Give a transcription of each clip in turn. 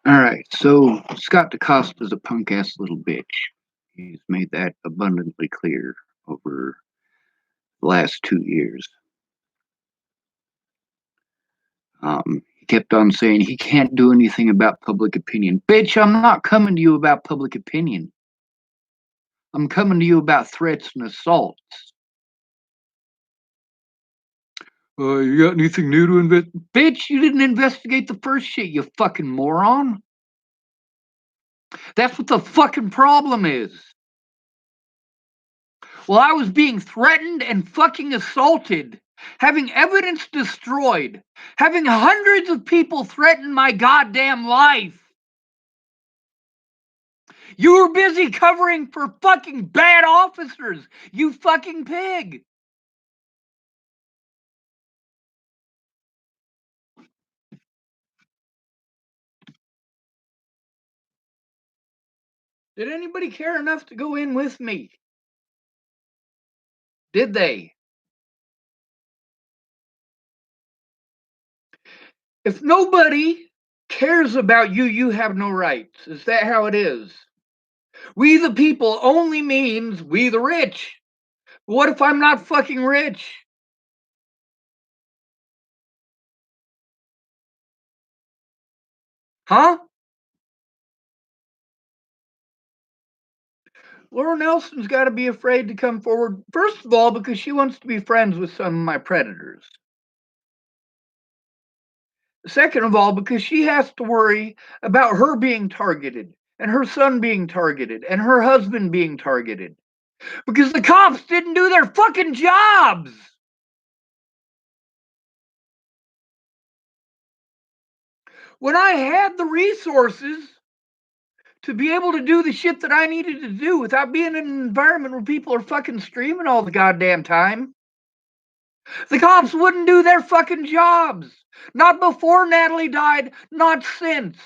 All right, so Scott DeCoste is a punk ass little bitch. He's made that abundantly clear over the last 2 years. He kept on saying he can't do anything about public opinion. Bitch, I'm not coming to you about public opinion. I'm coming to you about threats and assaults. You got anything new to invest? Bitch, you didn't investigate the first shit, you fucking moron. That's what the fucking problem is. Well, I was being threatened and fucking assaulted, having evidence destroyed, having hundreds of people threaten my goddamn life. You were busy covering for fucking bad officers, you fucking pig. Did anybody care enough to go in with me? Did they? If nobody cares about you, you have no rights. Is that how it is? We the people only means we the rich. What if I'm not fucking rich? Huh? Laura Nelson's got to be afraid to come forward, first of all, because she wants to be friends with some of my predators. Second of all, because she has to worry about her being targeted, and her son being targeted, and her husband being targeted. Because the cops didn't do their fucking jobs. When I had the resources to be able to do the shit that I needed to do without being in an environment where people are fucking screaming all the goddamn time, the cops wouldn't do their fucking jobs. Not before Natalie died, not since.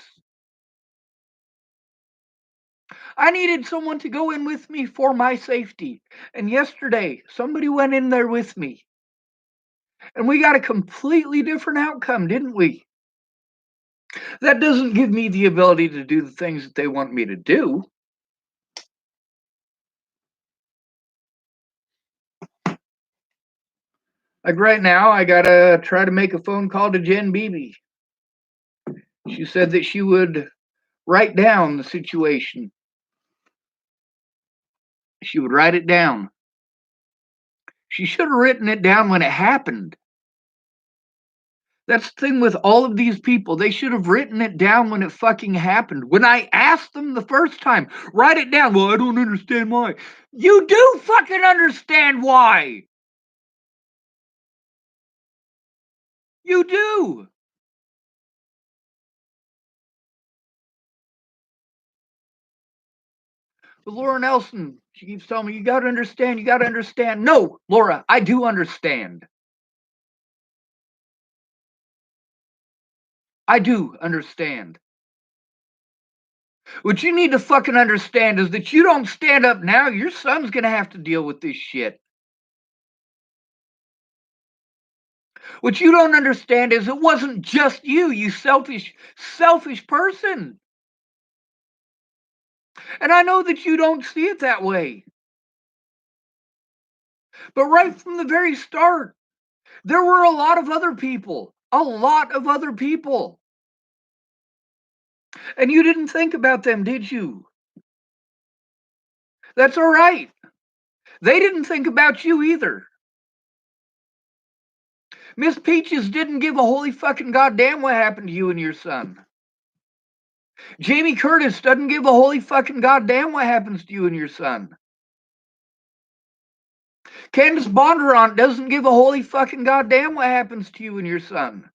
I needed someone to go in with me for my safety. And yesterday, somebody went in there with me. And we got a completely different outcome, didn't we? That doesn't give me the ability to do the things that they want me to do. Like right now, I gotta try to make a phone call to Jen Beebe. She said that she would write down the situation. She would write it down. She should have written it down when it happened. That's the thing with all of these people. They should have written it down when it fucking happened. When I asked them the first time, write it down. Well, I don't understand why. You do fucking understand why. You do. But Laura Nelson, she keeps telling me, you got to understand, you got to understand. No, Laura, I do understand. I do understand. What you need to fucking understand is that you don't stand up now, your son's gonna have to deal with this shit. What you don't understand is it wasn't just you, you selfish person. And I know that you don't see it that way. But right from the very start, there were a lot of other people. A lot of other people. And you didn't think about them, did you? That's all right. They didn't think about you either. Miss Peaches didn't give a holy fucking goddamn what happened to you and your son. Jamie Curtis doesn't give a holy fucking goddamn what happens to you and your son. Candace Bondurant doesn't give a holy fucking goddamn what happens to you and your son.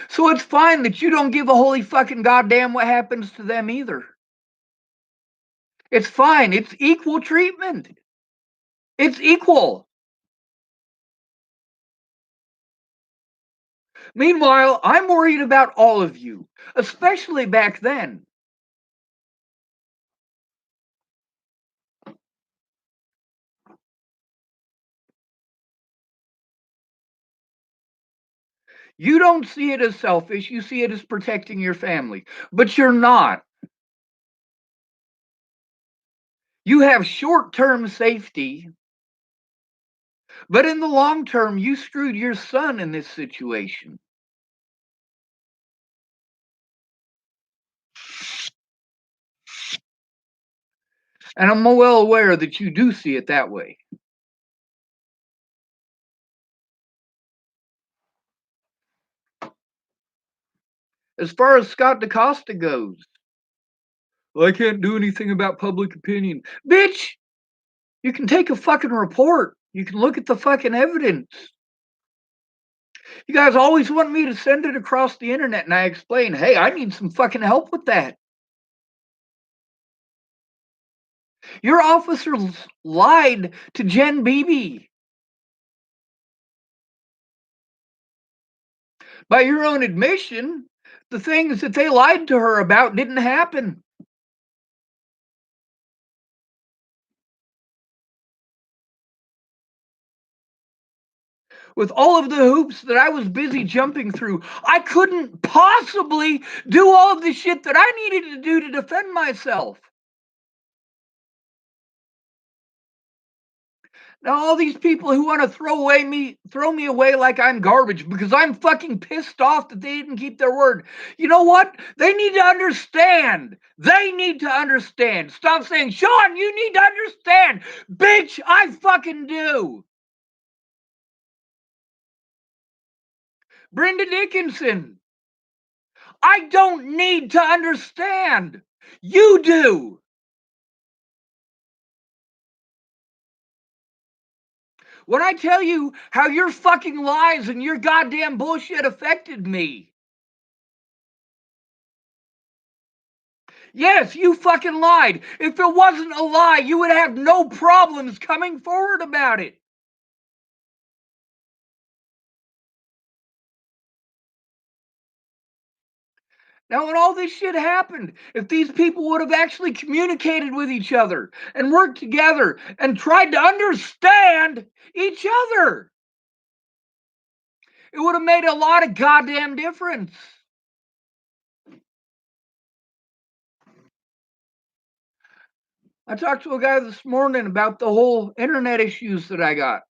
So it's fine that you don't give a holy fucking goddamn what happens to them either. It's fine. It's equal treatment. It's equal. Meanwhile, I'm worried about all of you, especially back then. You don't see it as selfish, you see it as protecting your family. But you're not. You have short-term safety, but in the long term, you screwed your son in this situation. And I'm well aware that you do see it that way. As far as Scott DeCosta goes, well, I can't do anything about public opinion. Bitch, you can take a fucking report. You can look at the fucking evidence. You guys always want me to send it across the internet, and I explain, hey, I need some fucking help with that. Your officers lied to Jen Beebe. By your own admission, the things that they lied to her about didn't happen. With all of the hoops that I was busy jumping through, I couldn't possibly do all of the shit that I needed to do to defend myself. Now all these people who want to throw me away like I'm garbage because I'm fucking pissed off that they didn't keep their word. You know what? They need to understand. They need to understand. Stop saying, Sean, you need to understand. Bitch, I fucking do. Brenda Dickinson, I don't need to understand. You do. When I tell you how your fucking lies and your goddamn bullshit affected me. Yes, you fucking lied. If it wasn't a lie, you would have no problems coming forward about it. Now, when all this shit happened, if these people would have actually communicated with each other and worked together and tried to understand each other, it would have made a lot of goddamn difference. I talked to a guy this morning about the whole internet issues that I got.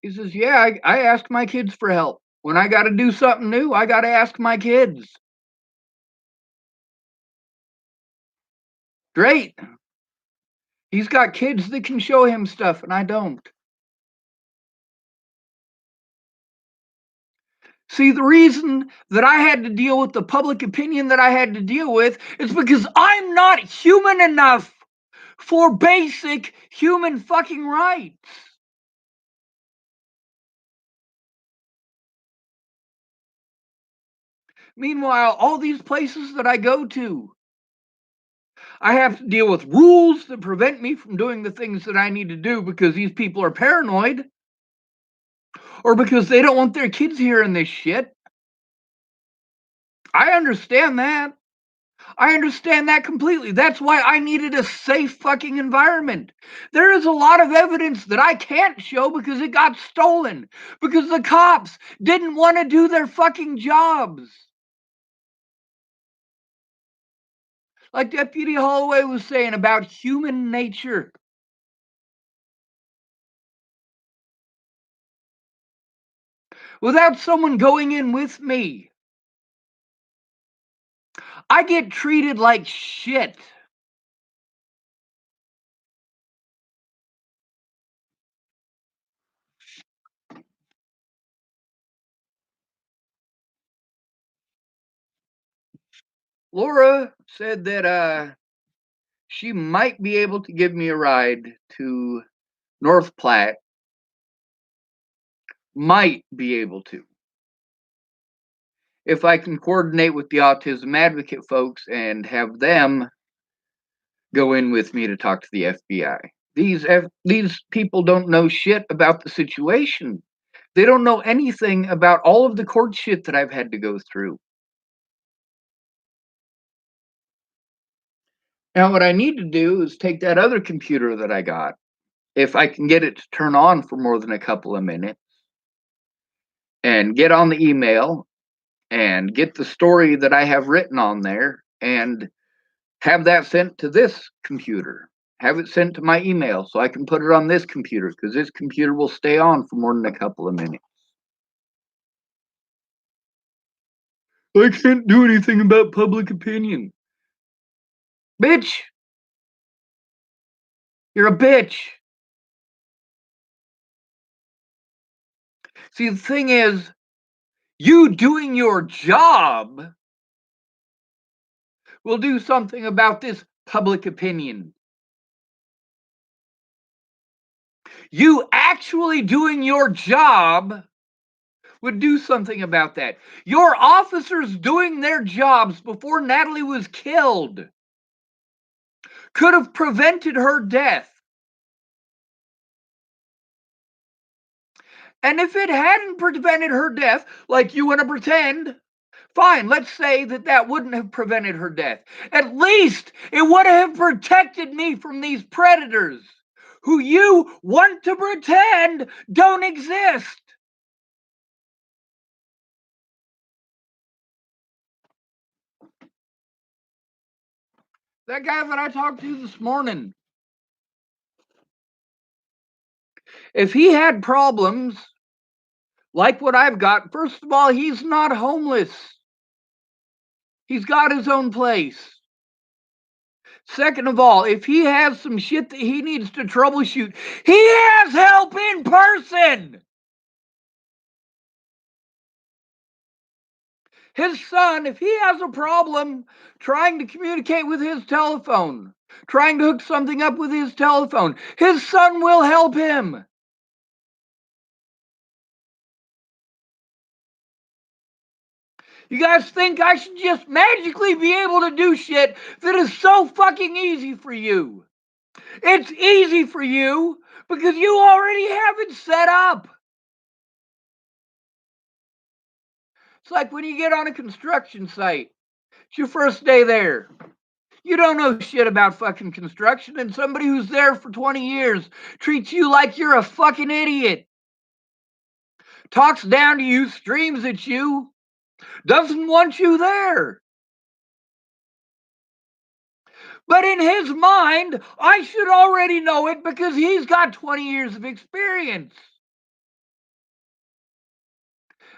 He says, yeah, I ask my kids for help. When I got to do something new, I got to ask my kids. Great. He's got kids that can show him stuff, and I don't. See, the reason that I had to deal with the public opinion that I had to deal with is because I'm not human enough for basic human fucking rights. Meanwhile, all these places that I go to, I have to deal with rules that prevent me from doing the things that I need to do because these people are paranoid or because they don't want their kids hearing this shit. I understand that. I understand that completely. That's why I needed a safe fucking environment. There is a lot of evidence that I can't show because it got stolen, because the cops didn't want to do their fucking jobs. Like Deputy Holloway was saying about human nature. Without someone going in with me, I get treated like shit. Laura said that she might be able to give me a ride to North Platte. Might be able to. If I can coordinate with the autism advocate folks and have them go in with me to talk to the FBI. These people don't know shit about the situation. They don't know anything about all of the court shit that I've had to go through. Now, what I need to do is take that other computer that I got, if I can get it to turn on for more than a couple of minutes, and get on the email and get the story that I have written on there and have that sent to this computer. Have it sent to my email so I can put it on this computer because this computer will stay on for more than a couple of minutes. I can't do anything about public opinion. Bitch! You're a bitch. See, the thing is, you doing your job will do something about this public opinion. You actually doing your job would do something about that. Your officers doing their jobs before Natalie was killed could have prevented her death. And if it hadn't prevented her death, like you want to pretend, fine, let's say that that wouldn't have prevented her death. At least it would have protected me from these predators who you want to pretend don't exist. That guy that I talked to this morning, if he had problems like what I've got, first of all, he's not homeless. He's got his own place. Second of all, if he has some shit that he needs to troubleshoot, he has help in person. His son, if he has a problem trying to communicate with his telephone, trying to hook something up with his telephone, his son will help him. You guys think I should just magically be able to do shit that is so fucking easy for you? It's easy for you because you already have it set up. It's like when you get on a construction site, it's your first day there. You don't know shit about fucking construction, and somebody who's there for 20 years treats you like you're a fucking idiot. Talks down to you, screams at you, doesn't want you there. But in his mind, I should already know it because he's got 20 years of experience.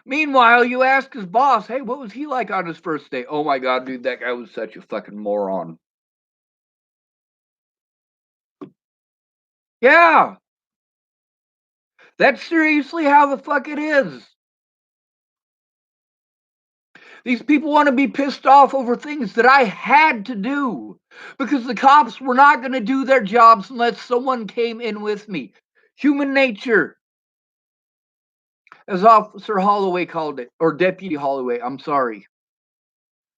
Meanwhile, you ask his boss, hey, what was he like on his first day? Oh my God, dude, that guy was such a fucking moron. Yeah, that's seriously how the fuck it is. These people want to be pissed off over things that I had to do because the cops were not going to do their jobs unless someone came in with me. Human nature, as Officer Holloway called it, or Deputy Holloway, I'm sorry.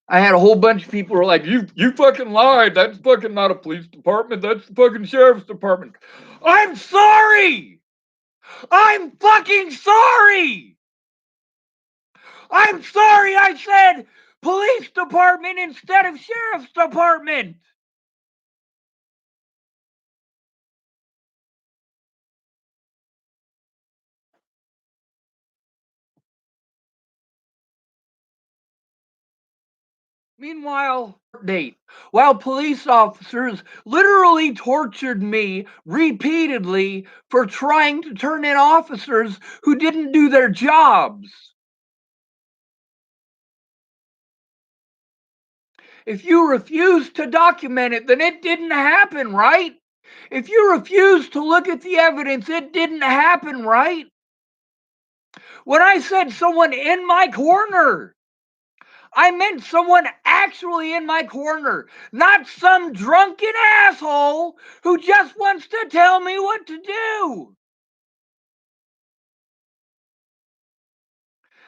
I had a whole bunch of people who were like, you fucking lied. That's fucking not a police department. That's the fucking sheriff's department. I'm sorry. I'm fucking sorry. I'm sorry I said police department instead of sheriff's department. Meanwhile, while police officers literally tortured me repeatedly for trying to turn in officers who didn't do their jobs. If you refuse to document it, then it didn't happen, right? If you refuse to look at the evidence, it didn't happen, right? When I said someone in my corner, I meant someone actually in my corner, not some drunken asshole who just wants to tell me what to do.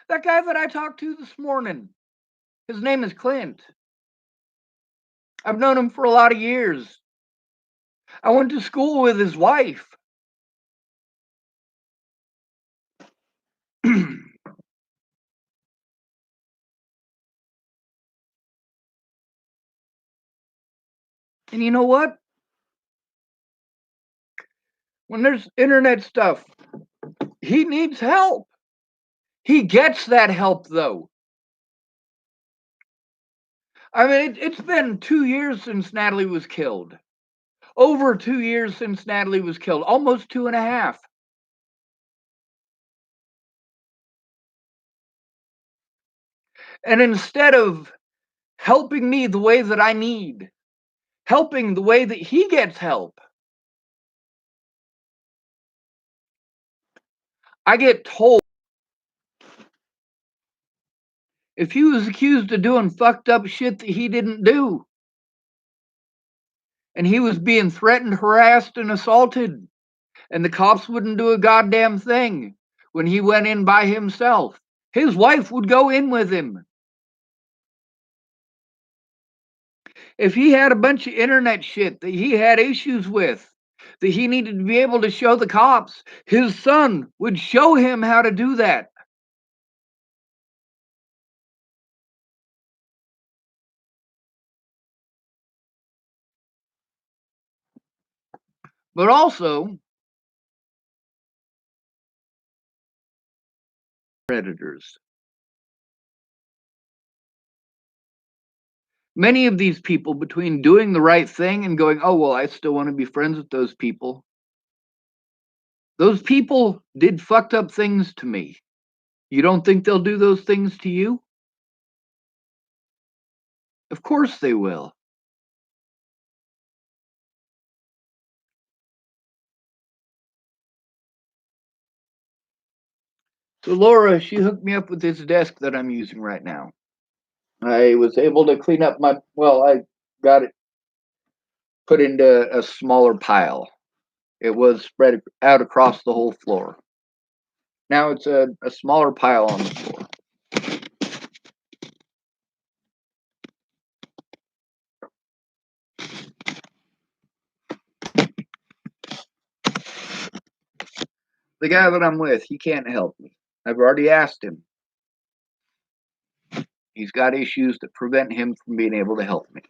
That guy that I talked to this morning, his name is Clint. I've known him for a lot of years. I went to school with his wife. And you know what? When there's internet stuff, he needs help. He gets that help, though. I mean, it's been 2 years since Natalie was killed. Over 2 years since Natalie was killed. Almost two and a half. And instead of helping me the way that I need, helping the way that he gets help, I get told if he was accused of doing fucked up shit that he didn't do, and he was being threatened, harassed, and assaulted, and the cops wouldn't do a goddamn thing when he went in by himself. His wife would go in with him. If he had a bunch of internet shit that he had issues with, that he needed to be able to show the cops, his son would show him how to do that. But also, predators. Many of these people, between doing the right thing and going, oh, well, I still want to be friends with those people did fucked up things to me. You don't think they'll do those things to you? Of course they will. So Laura, she hooked me up with this desk that I'm using right now. I was able to clean up I got it put into a smaller pile. It was spread out across the whole floor. Now it's a smaller pile on the floor. The guy that I'm with, he can't help me. I've already asked him. He's got issues that prevent him from being able to help me.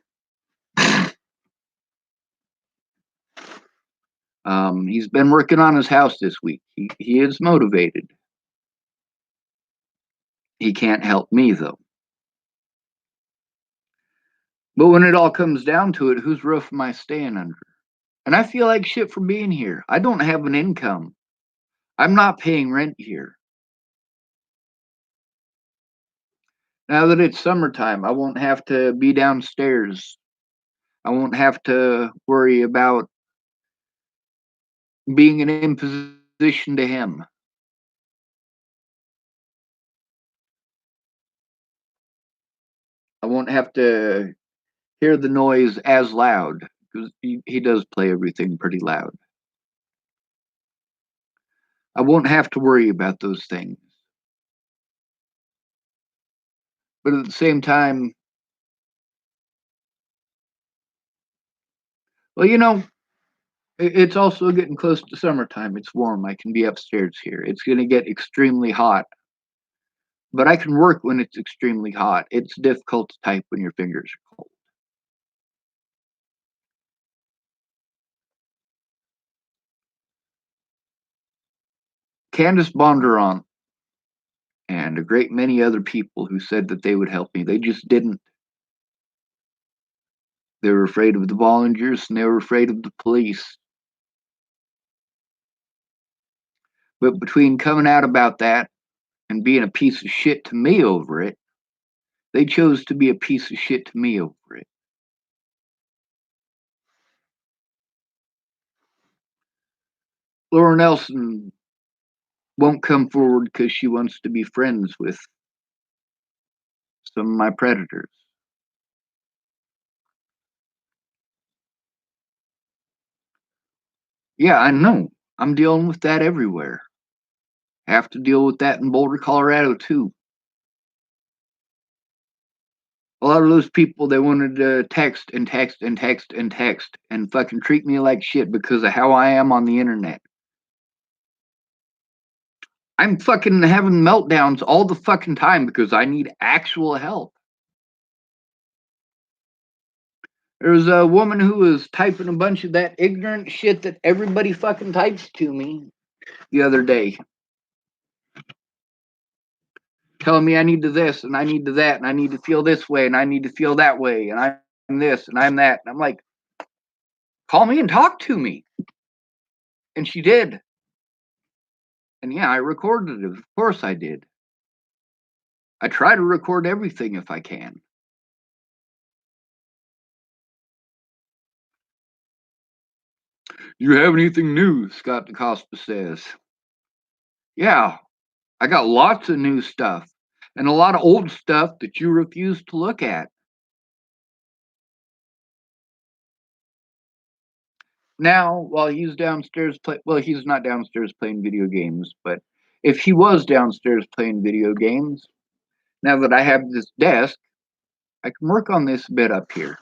He's been working on his house this week. He is motivated. He can't help me, though. But when it all comes down to it, whose roof am I staying under? And I feel like shit for being here. I don't have an income. I'm not paying rent here. Now that it's summertime, I won't have to be downstairs. I won't have to worry about being an imposition to him. I won't have to hear the noise as loud because he does play everything pretty loud. I won't have to worry about those things. But at the same time, well, it's also getting close to summertime. It's warm. I can be upstairs here. It's going to get extremely hot, but I can work when it's extremely hot. It's difficult to type when your fingers are cold. Candace Bondurant and a great many other people who said that they would help me. They just didn't. They were afraid of the volunteers and they were afraid of the police. But between coming out about that and being a piece of shit to me over it, they chose to be a piece of shit to me over it. Laura Nelson won't come forward because she wants to be friends with some of my predators. Yeah, I know. I'm dealing with that everywhere. Have to deal with that in Boulder, Colorado, too. A lot of those people, they wanted to text and text and text and text and fucking treat me like shit because of how I am on the internet. I'm fucking having meltdowns all the fucking time because I need actual help. There was a woman who was typing a bunch of that ignorant shit that everybody fucking types to me the other day. telling me I need to this and I need to that and I need to feel this way and I need to feel that way and I'm this and I'm that. And I'm like, call me and talk to me. And she did. And yeah, I recorded it. Of course I did. I try to record everything if I can. You have anything new? Scott DeCosta says. Yeah, I got lots of new stuff and a lot of old stuff that you refuse to look at. Now, while he's downstairs well, he's not downstairs playing video games, but if he was downstairs playing video games, now that I have this desk, I can work on this bit up here.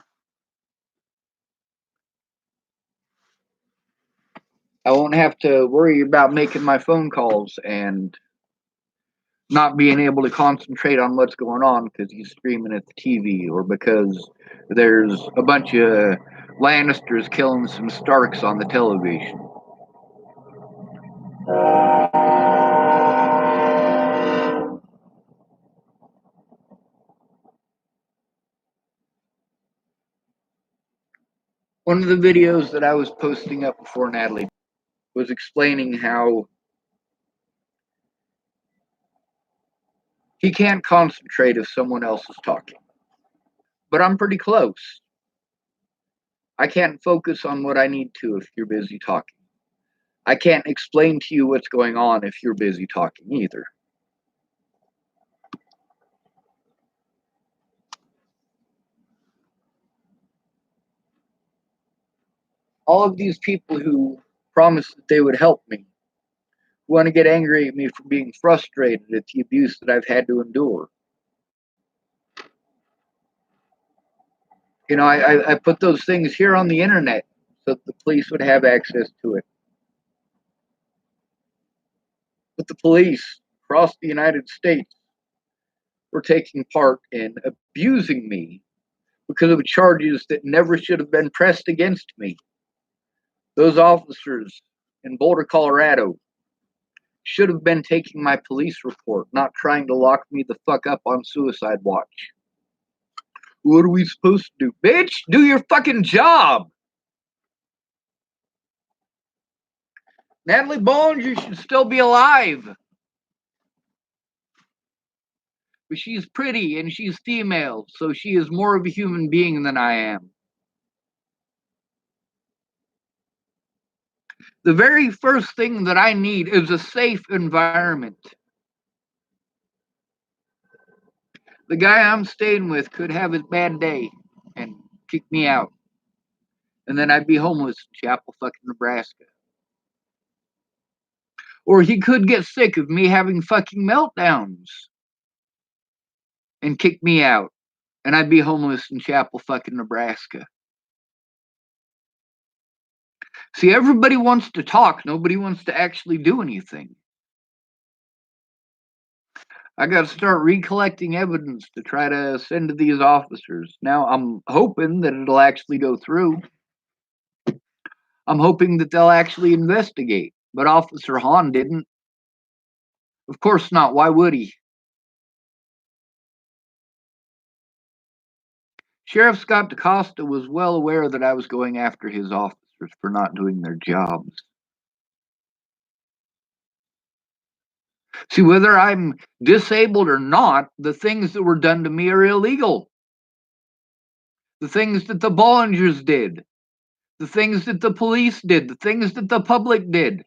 I won't have to worry about making my phone calls and not being able to concentrate on what's going on because he's screaming at the TV or because there's a bunch of Lannisters killing some Starks on the television. One of the videos that I was posting up before Natalie was explaining how he can't concentrate if someone else is talking. But I'm pretty close. I can't focus on what I need to if you're busy talking. I can't explain to you what's going on if you're busy talking either. All of these people who promised that they would help me want to get angry at me for being frustrated at the abuse that I've had to endure. You know, I put those things here on the internet so that the police would have access to it. But the police across the United States were taking part in abusing me because of charges that never should have been pressed against me. Those officers in Boulder, Colorado should have been taking my police report, not trying to lock me the fuck up on suicide watch. What are we supposed to do? Bitch, do your fucking job. Natalie Bollinger should still be alive. But she's pretty and she's female, so she is more of a human being than I am. The very first thing that I need is a safe environment. The guy I'm staying with could have his bad day and kick me out. And then I'd be homeless in Chapel, fucking Nebraska. Or he could get sick of me having fucking meltdowns and kick me out. And I'd be homeless in Chapel, fucking Nebraska. See, everybody wants to talk. Nobody wants to actually do anything. I got to start recollecting evidence to try to send to these officers. Now, I'm hoping that it'll actually go through. I'm hoping that they'll actually investigate. But Officer Hahn didn't. Of course not. Why would he? Sheriff Scott DeCosta was well aware that I was going after his officers for not doing their jobs. See, whether I'm disabled or not, the things that were done to me are illegal. The things that the Bollingers did, the things that the police did, the things that the public did.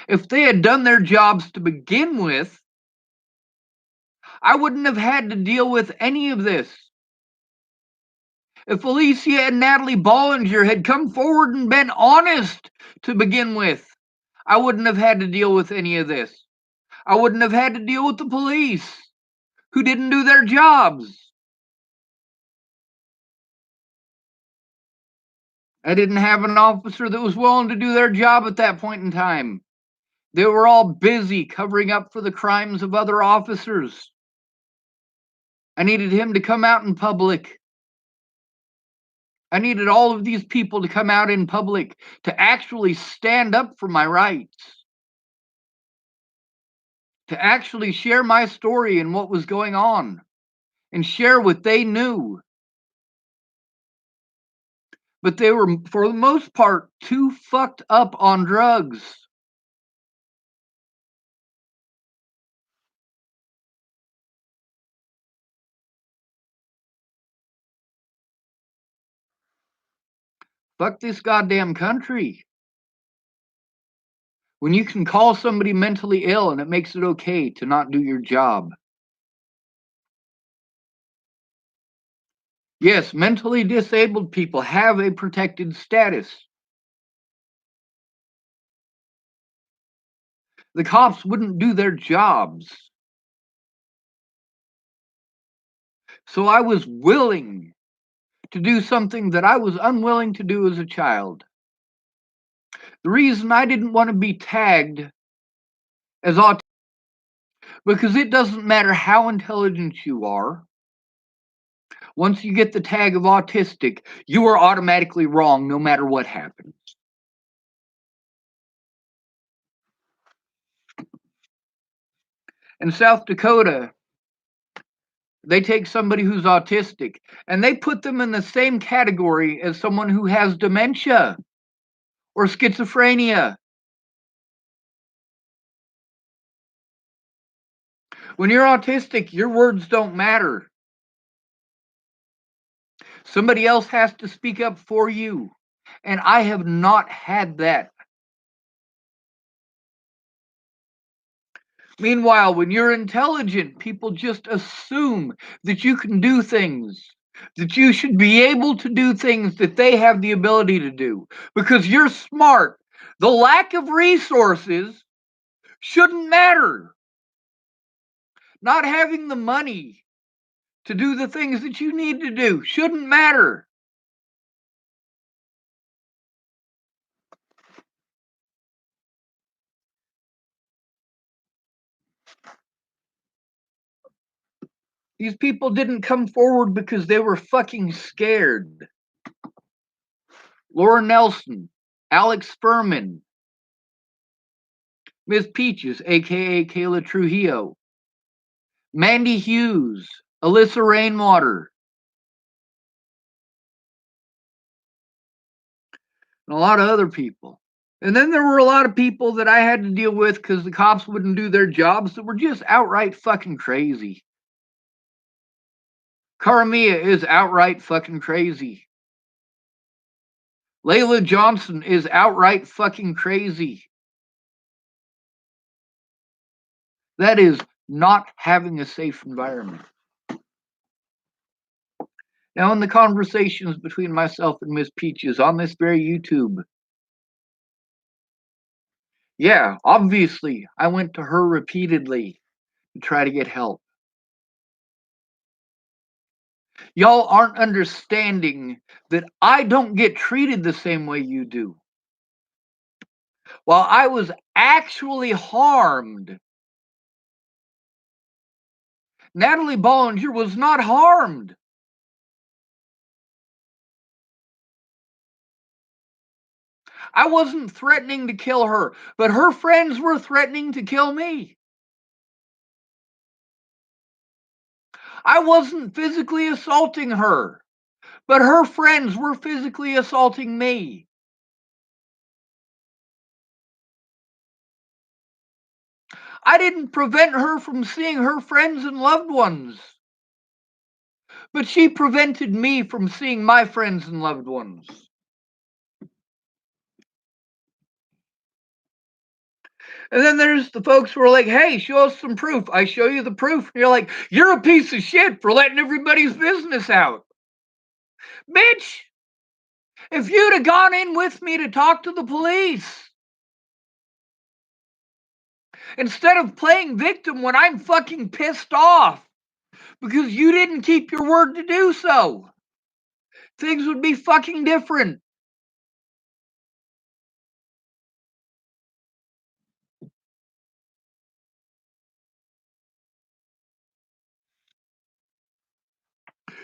If they had done their jobs to begin with, I wouldn't have had to deal with any of this. If Alicia and Natalie Bollinger had come forward and been honest to begin with, I wouldn't have had to deal with any of this. I wouldn't have had to deal with the police who didn't do their jobs. I didn't have an officer that was willing to do their job at that point in time. They were all busy covering up for the crimes of other officers. I needed him to come out in public. I needed all of these people to come out in public to actually stand up for my rights. to actually share my story and what was going on and share what they knew. But they were, for the most part, too fucked up on drugs. Fuck this goddamn country. When you can call somebody mentally ill and it makes it okay to not do your job. Yes, mentally disabled people have a protected status. The cops wouldn't do their jobs. So I was willing to do something that I was unwilling to do as a child. The reason I didn't want to be tagged as autistic, because it doesn't matter how intelligent you are. Once you get the tag of autistic, you are automatically wrong no matter what happens. In South Dakota, they take somebody who's autistic and they put them in the same category as someone who has dementia or schizophrenia. When you're autistic, your words don't matter. Somebody else has to speak up for you. And I have not had that. Meanwhile, when you're intelligent, people just assume that you can do things, that you should be able to do things that they have the ability to do because you're smart. The lack of resources shouldn't matter. Not having the money to do the things that you need to do shouldn't matter. These people didn't come forward because they were fucking scared. Laura Nelson, Alex Furman, Miss Peaches, aka Kayla Trujillo, Mandy Hughes, Alyssa Rainwater, and a lot of other people. And then there were a lot of people that I had to deal with because the cops wouldn't do their jobs that were just outright fucking crazy. Karamia is outright fucking crazy. Layla Johnson is outright fucking crazy. That is not having a safe environment. Now, in the conversations between myself and Miss Peaches on this very YouTube, yeah, obviously, I went to her repeatedly to try to get help. Y'all aren't understanding that I don't get treated the same way you do. While I was actually harmed, Natalie Bollinger was not harmed. I wasn't threatening to kill her, but her friends were threatening to kill me. I wasn't physically assaulting her, but her friends were physically assaulting me. I didn't prevent her from seeing her friends and loved ones, but she prevented me from seeing my friends and loved ones. And then there's the folks who are like, hey, show us some proof. I show you the proof. And you're like, you're a piece of shit for letting everybody's business out. Bitch, if you'd have gone in with me to talk to the police, instead of playing victim when I'm fucking pissed off because you didn't keep your word to do so, things would be fucking different.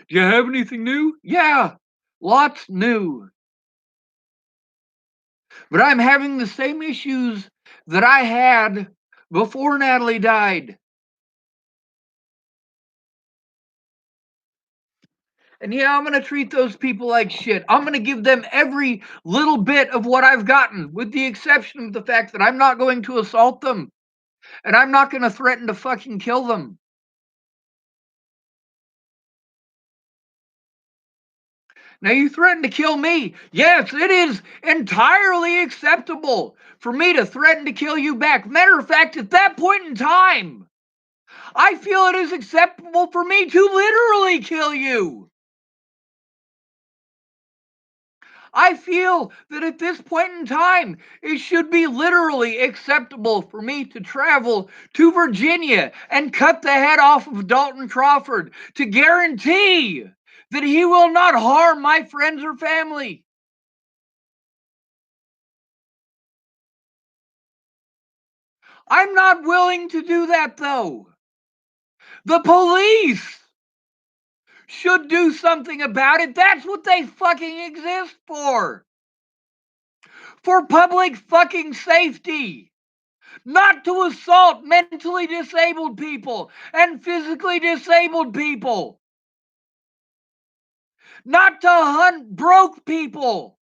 Do you have anything new? Yeah, lots new. But I'm having the same issues that I had before Natalie died. And yeah, I'm going to treat those people like shit. I'm going to give them every little bit of what I've gotten, with the exception of the fact that I'm not going to assault them. And I'm not going to threaten to fucking kill them. Now, you threaten to kill me. Yes, it is entirely acceptable for me to threaten to kill you back. Matter of fact, at that point in time, I feel it is acceptable for me to literally kill you. I feel that at this point in time, it should be literally acceptable for me to travel to Virginia and cut the head off of Dalton Crawford to guarantee that he will not harm my friends or family. I'm not willing to do that, though. The police should do something about it. That's what they fucking exist for. For public fucking safety. Not to assault mentally disabled people and physically disabled people. Not to hunt broke people.